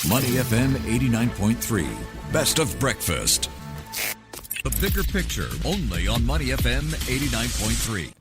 Money FM 89.3. Best of breakfast. The bigger picture, only on Money FM 89.3.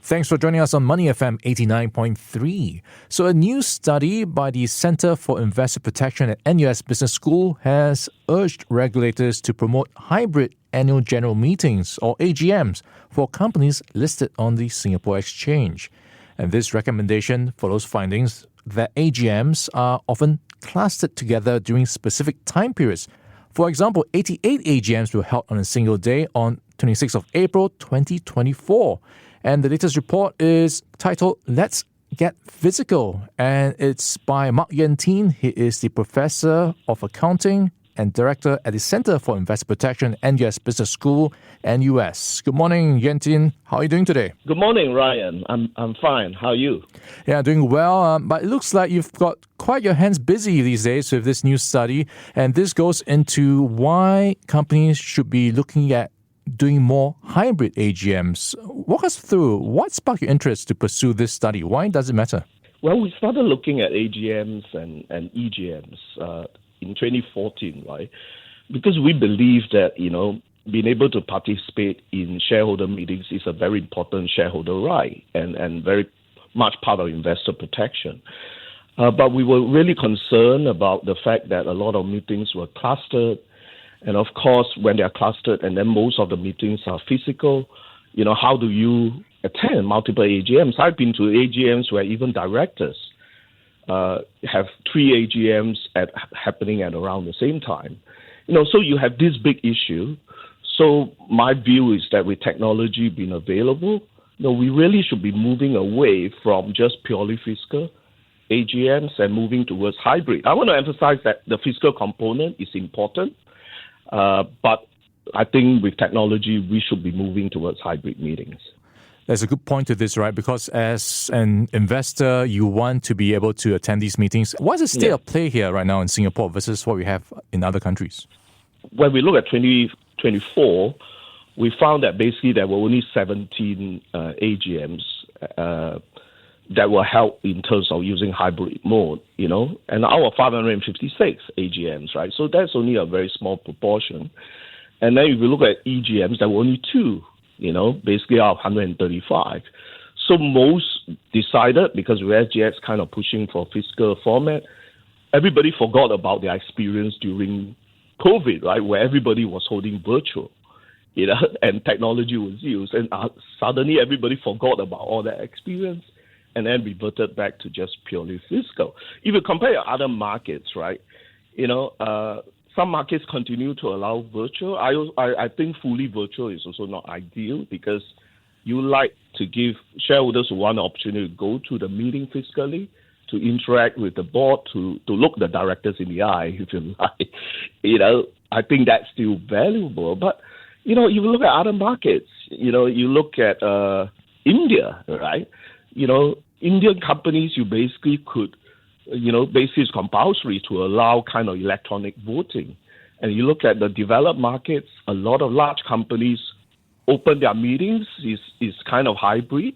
Thanks for joining us on Money FM 89.3. So a new study by the Center for Investor Protection at NUS Business School has urged regulators to promote hybrid annual general meetings, or AGMs, for companies listed on the Singapore Exchange. And this recommendation follows findings that AGMs are often clustered together during specific time periods. For example, 88 AGMs were held on a single day on 26th of April 2024. And the latest report is titled Let's Get Physical. And it's by Mak Yuen Teen. He is the Professor of Accounting and Director at the Center for Investor Protection at NUS Business School, NUS. Good morning, Yuen Teen. How are you doing today? Good morning, Ryan. I'm fine. How are you? Yeah, doing well. But it looks like you've got quite your hands busy these days with this new study. And this goes into why companies should be looking at doing more hybrid AGMs. Walk us through what sparked your interest to pursue this study. Why does it matter? Well, we started looking at AGMs and EGMs in 2014, right? Because we believe that, being able to participate in shareholder meetings is a very important shareholder right and very much part of investor protection. But we were really concerned about the fact that a lot of meetings were clustered. And of course, when they are clustered and then most of the meetings are physical, how do you attend multiple AGMs? I've been to AGMs where even directors have 3 AGMs happening at around the same time. So you have this big issue. So my view is that with technology being available, we really should be moving away from just purely physical AGMs and moving towards hybrid. I want to emphasize that the physical component is important. But I think with technology, we should be moving towards hybrid meetings. There's a good point to this, right? Because as an investor, you want to be able to attend these meetings. What's the state of play here right now in Singapore versus what we have in other countries? When we look at 2024, we found that basically there were only 17 AGMs that were held in terms of using hybrid mode, and out of 556 AGMs, right? So that's only a very small proportion. And then if you look at EGMs, there were only 2, basically out of 135. So most decided, because with SGX kind of pushing for physical format, everybody forgot about their experience during COVID, right, where everybody was holding virtual, and technology was used. And suddenly everybody forgot about all that experience and then reverted back to just purely physical. If you compare other markets, right, some markets continue to allow virtual. I think fully virtual is also not ideal because you like to give shareholders one opportunity to go to the meeting physically, to interact with the board, to look the directors in the eye, if you like. I think that's still valuable. But, if you look at other markets, you look at India, right? Indian companies, you basically could, basically it's compulsory to allow kind of electronic voting. And you look at the developed markets, a lot of large companies open their meetings is kind of hybrid,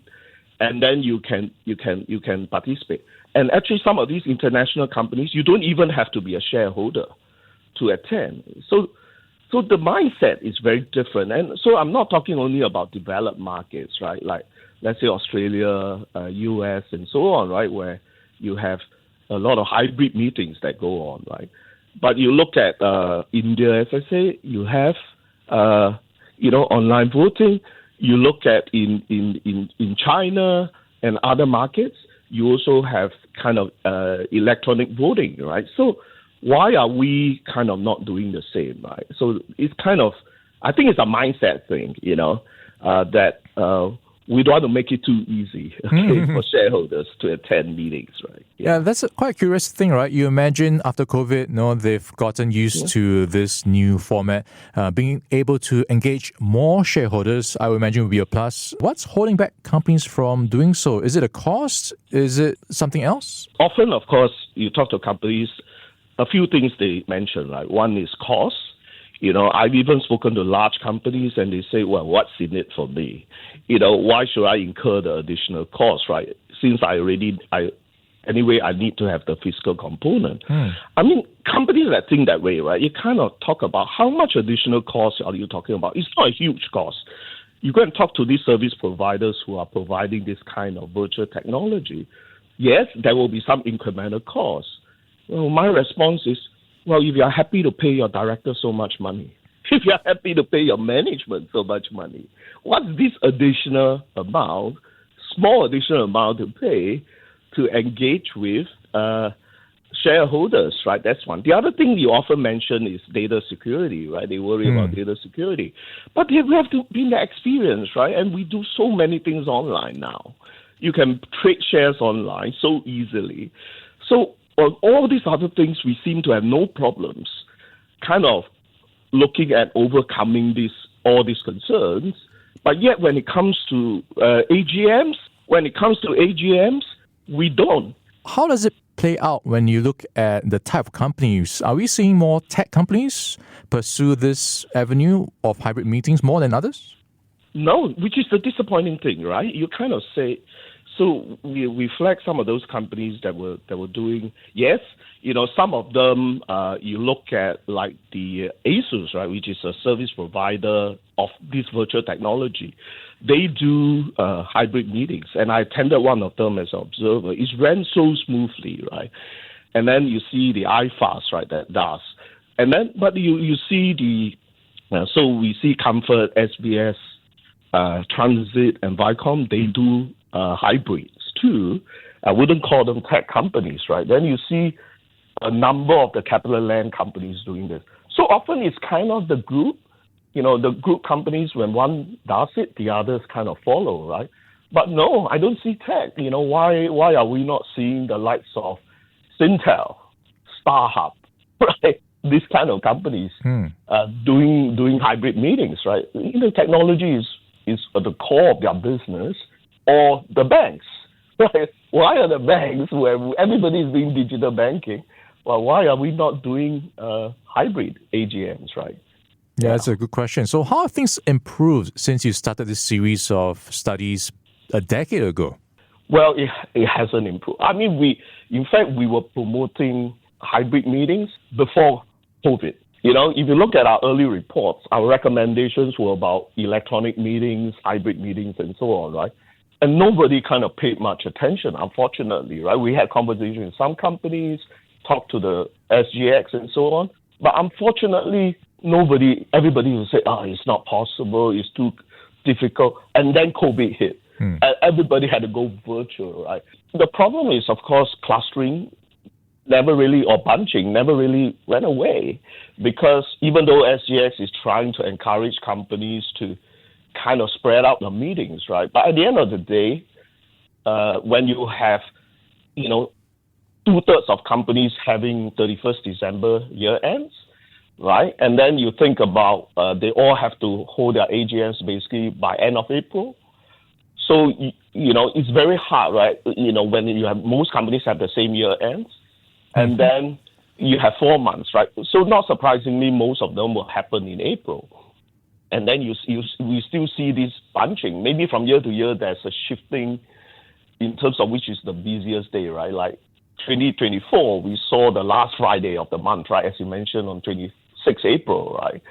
and then you can participate. And actually, some of these international companies, you don't even have to be a shareholder to attend. So the mindset is very different. And so I'm not talking only about developed markets, right? Like, let's say Australia, US, and so on, right, where you have a lot of hybrid meetings that go on, right? But you look at India, as I say, you have, online voting. You look at in China and other markets, you also have kind of electronic voting, right? So why are we kind of not doing the same, right? So it's kind of, I think it's a mindset thing, that we don't want to make it too easy for shareholders to attend meetings, right? Yeah, that's quite a curious thing, right? You imagine after COVID, they've gotten used to this new format. Being able to engage more shareholders, I would imagine, would be a plus. What's holding back companies from doing so? Is it a cost? Is it something else? Often, of course, you talk to companies, a few things they mention, right? One is cost. I've even spoken to large companies and they say, well, what's in it for me? Why should I incur the additional cost, right? Since I anyway, I need to have the fiscal component. I mean, companies that think that way, right, you kind of talk about how much additional cost are you talking about. It's not a huge cost. You go and talk to these service providers who are providing this kind of virtual technology. Yes, there will be some incremental costs. Well, my response is, well, if you're happy to pay your director so much money, if you're happy to pay your management so much money, what's this additional amount, small additional amount to pay to engage with shareholders, right? That's one. The other thing you often mention is data security, right? They worry about data security. But they have to be in the experience, right? And we do so many things online now. You can trade shares online so easily. So on all these other things, we seem to have no problems kind of looking at overcoming all these concerns. But yet when it comes to AGMs, we don't. How does it play out when you look at the type of companies? Are we seeing more tech companies pursue this avenue of hybrid meetings more than others? No, which is the disappointing thing, right? You kind of say, so we flag some of those companies that were doing, yes, some of them, you look at like the ASUS, right, which is a service provider of this virtual technology. They do hybrid meetings, and I attended one of them as an observer. It ran so smoothly, right? And then you see the iFast, right, that does. And then, but you see so we see Comfort, SBS, Transit, and Viacom, they do hybrids too. I wouldn't call them tech companies, right? Then you see a number of the capital land companies doing this. So often it's kind of the group, the group companies, when one does it, the others kind of follow, right? But no, I don't see tech. Why are we not seeing the likes of Syntel, StarHub, right? These kind of companies doing hybrid meetings, right? Technology is at the core of their business, or the banks, right? Why are the banks, where everybody is doing digital banking, well, why are we not doing hybrid AGMs, right? Yeah, that's a good question. So how have things improved since you started this series of studies a decade ago? Well, it hasn't improved. I mean, we were promoting hybrid meetings before COVID. If you look at our early reports, our recommendations were about electronic meetings, hybrid meetings, and so on, right? And nobody kind of paid much attention, unfortunately, right? We had conversations with some companies, talked to the SGX and so on. But unfortunately, everybody will say, it's not possible, it's too difficult. And then COVID hit. And everybody had to go virtual, right? The problem is, of course, clustering or bunching never really went away, because even though SGX is trying to encourage companies to kind of spread out the meetings, right? But at the end of the day, when you have, 2/3 of companies having 31st December year ends, right? And then you think about they all have to hold their AGMs basically by end of April. So, it's very hard, right? When you have most companies have the same year ends, and then you have 4 months, right? So not surprisingly, most of them will happen in April. And then we still see this bunching. Maybe from year to year, there's a shifting in terms of which is the busiest day, right? Like 2024, we saw the last Friday of the month, right? As you mentioned, on 26 April, right?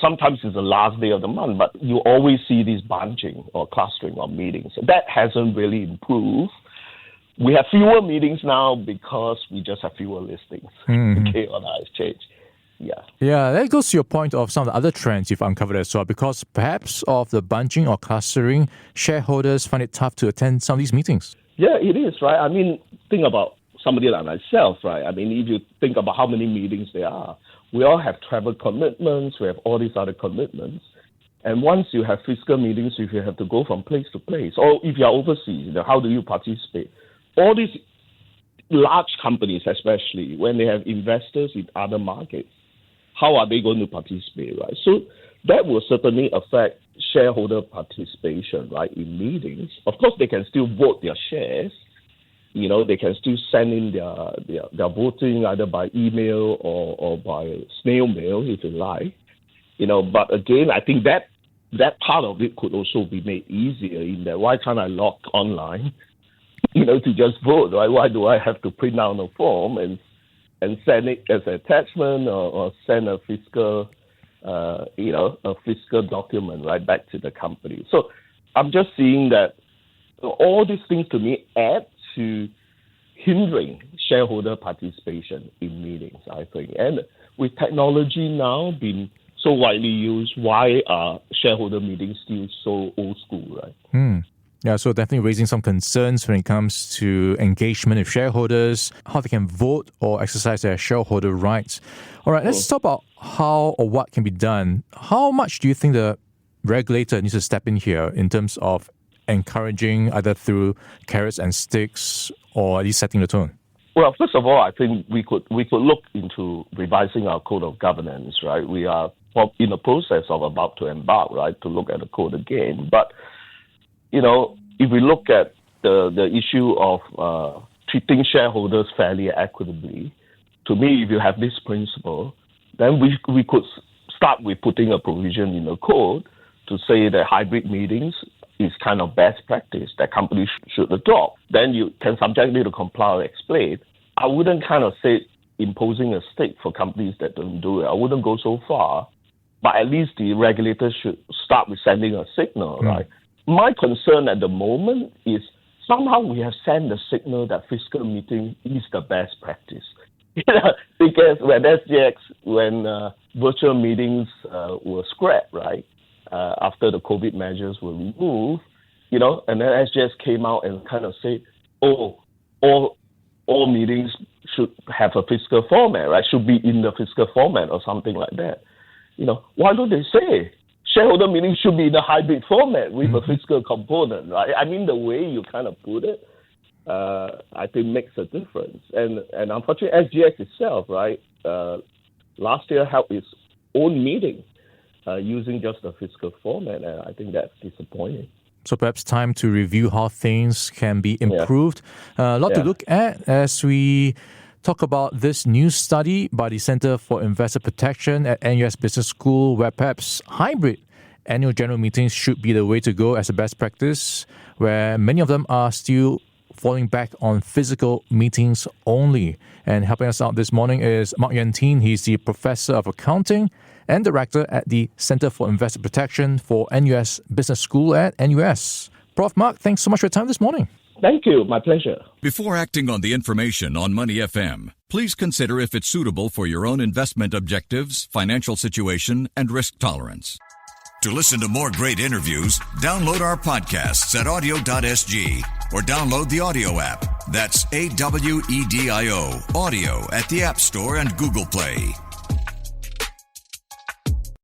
Sometimes it's the last day of the month, but you always see this bunching or clustering of meetings. That hasn't really improved. We have fewer meetings now because we just have fewer listings on our exchange. Yeah, that goes to your point of some of the other trends you've uncovered as well, because perhaps of the bunching or clustering, shareholders find it tough to attend some of these meetings. Yeah, it is, right? I mean, think about somebody like myself, right? I mean, if you think about how many meetings there are, we all have travel commitments, we have all these other commitments. And once you have physical meetings, if you have to go from place to place, or if you're overseas, how do you participate? All these large companies, especially when they have investors in other markets, how are they going to participate, right? So that will certainly affect shareholder participation, right, in meetings. Of course, they can still vote their shares. They can still send in their voting either by email or by snail mail, if you like. But again, I think that part of it could also be made easier in that why can't I log online to just vote, right? Why do I have to print out a form and send it as an attachment or send a fiscal, a fiscal document right back to the company? So I'm just seeing that all these things to me add to hindering shareholder participation in meetings, I think. And with technology now being so widely used, why are shareholder meetings still so old school, right? Yeah, so definitely raising some concerns when it comes to engagement with shareholders, how they can vote or exercise their shareholder rights. All right, let's talk about how or what can be done. How much do you think the regulator needs to step in here in terms of encouraging either through carrots and sticks or at least setting the tone? Well, first of all, I think we could look into revising our code of governance, right? We are in the process of about to embark, right, to look at the code again. But if we look at the issue of treating shareholders fairly and equitably, to me, if you have this principle, then we could start with putting a provision in the code to say that hybrid meetings is kind of best practice that companies should adopt. Then you can subjectly to comply or explain. I wouldn't kind of say imposing a stake for companies that don't do it. I wouldn't go so far, but at least the regulators should start with sending a signal, right? My concern at the moment is somehow we have sent the signal that fiscal meeting is the best practice. Because when SGX, virtual meetings were scrapped, right, after the COVID measures were removed, and then SGX came out and kind of said, all meetings should have a fiscal format, right, should be in the fiscal format or something like that. Why don't they say shareholder meetings should be in a hybrid format with a fiscal component, right? I mean, the way you kind of put it, I think makes a difference. And unfortunately, SGX itself, right, last year held its own meeting using just a fiscal format, and I think that's disappointing. So perhaps time to review how things can be improved. A lot to look at as we talk about this new study by the Center for Investor Protection at NUS Business School, where perhaps hybrid annual general meetings should be the way to go as a best practice, where many of them are still falling back on physical meetings only. And helping us out this morning is Mak Yuen Teen. He's the Professor of Accounting and Director at the Center for Investor Protection for NUS Business School at NUS. Prof. Mak, thanks so much for your time this morning. Thank you. My pleasure. Before acting on the information on Money FM, please consider if it's suitable for your own investment objectives, financial situation, and risk tolerance. To listen to more great interviews, download our podcasts at audio.sg or download the audio app. That's AWEDIO, audio at the App Store and Google Play.